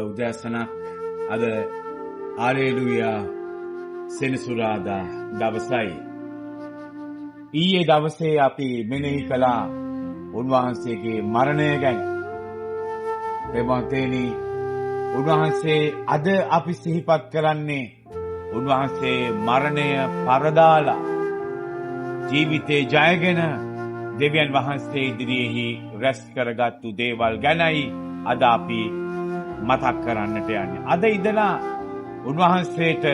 උදෑසනක් අද හාලෙලූයා සෙනසුරාදා දවසයි. ඊයේ දවසේ අපි මෙනෙහි කළා උන්වහන්සේගේ මරණය ගැන. ප්‍රේමවන්තයනි, උන්වහන්සේ අද අපි සිහිපත් කරන්නේ උන්වහන්සේ මරණය පරදාලා ජීවිතේ ජයගෙන දෙවියන් වහන්සේ ඉදිරියේහි රැස් කරගත්තු දේවල් ගැනයි අද අපි මතක් කරන්නට යන්නේ. අද ඉඳලා උන්වහන්සේට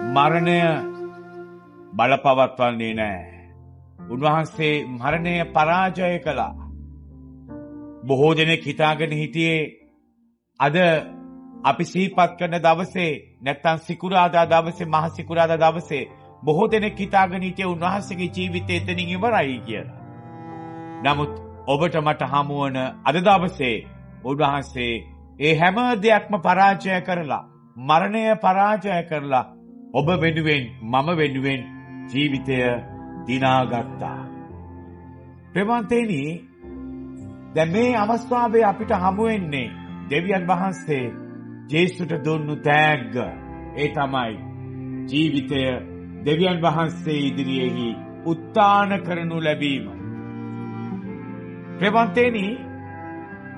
මරණය බලපවත්වන්නේ නැහැ. උන්වහන්සේ මරණය පරාජය කළා. බොහෝ දෙනෙක් හිතාගෙන හිටියේ අද අපි සිහිපත් කරන දවසේ නැත්නම් සිකුරාදා දවසේ මහ සිකුරාදා දවසේ බොහෝ දෙනෙක් හිතාගෙන හිටියේ උන්වහන්සේගේ ජීවිතය එතනින් ඉවරයි කියලා. නමුත් ඔබට මට හමුවන අද දවසේ උන්වහන්සේ ඒ හැම දෙයක්ම පරාජය කරලා මරණය පරාජය කරලා ඔබ වෙනුවෙන් මම වෙනුවෙන් ජීවිතය දිනාගත්තා. ප්‍රේමවන්තයනි, දැන් මේ අවස්ථාවේ අපිට හමු වෙන්නේ දෙවියන් වහන්සේ ජේසුට දුන්නු තෑග්ග. ඒ තමයි ජීවිතය දෙවියන් වහන්සේ ඉදිරියේහි උත්ථාන කරනු ලැබීම. ප්‍රේමවන්තයනි,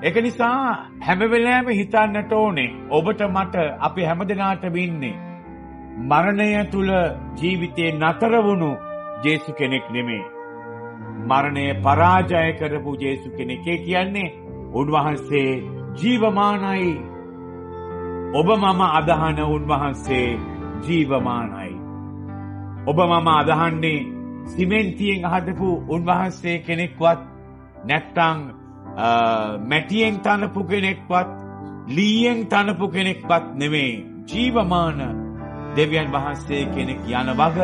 ඒක නිසා හැම වෙලාවෙම හිතන්නට ඕනේ ඔබට මට අපි හැමදෙනාටම ඉන්නේ මරණය තුල ජීවිතේ නතර වුණු ජේසු කෙනෙක් නෙමෙයි. මරණය පරාජය කරපු ජේසු කෙනෙක්. ඒ කියන්නේ උන්වහන්සේ ජීවමානයි. ඔබ මම අදහන උන්වහන්සේ ජීවමානයි. ඔබ මම අදහන්නේ සිමෙන්තියෙන් හදපු උන්වහන්සේ කෙනෙක්වත් නැත්තම් මැටියෙන් තනපු කෙනෙක්වත් ලීයෙන් තනපු කෙනෙක්වත් නෙමෙයි. ජීවමාන දෙවියන් වහන්සේ කෙනෙක් යන වග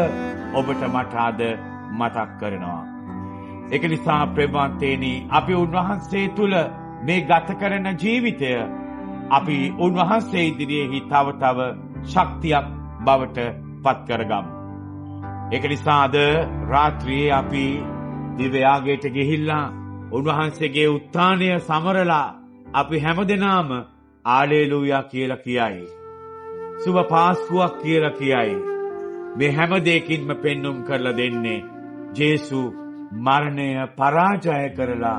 ඔබට මට අද මතක් කරනවා. ඒක නිසා ප්‍රේමවන්තයනි, අපි උන්වහන්සේ තුල මේ ගත කරන ජීවිතය අපි උන්වහන්සේ ඉදිරියේ තව ශක්තියක් බවට පත් කරගමු. ඒක නිසා අද රාත්‍රියේ අපි දිව්‍ය යාගයට ගිහිල්ලා උන්වහන්සේගේ උත්ථානය සමරලා අපි හැමදෙනාම හාලෙලූයා කියලා කියයි. සුබ පාස්කුවක් කියලා කියයි. මේ හැම දෙයකින්ම පෙන්눔 කරලා දෙන්නේ ජේසු මරණය පරාජය කරලා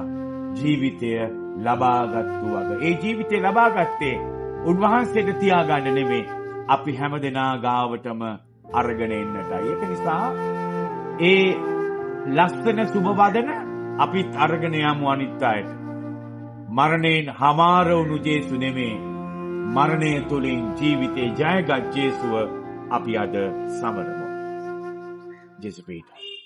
ජීවිතය ලබාගත්තු වග. ඒ ජීවිතය ලබාගත්තේ උන්වහන්සේට තියාගන්න නෙමෙයි, අපි හැමදෙනා ගාවටම අරගෙන එන්නටයි. ඒක නිසා ඒ ලස්සන සුබ වදන අපිත් අරගෙන යමු අනිත් අයට. මරණයෙන් හමාර වුණු ජේසු නෙමෙයි, මරණය තුලින් ජීවිතේ ජයගත් ජේසුව අපි අද සමරමු. ජේසු පීඨ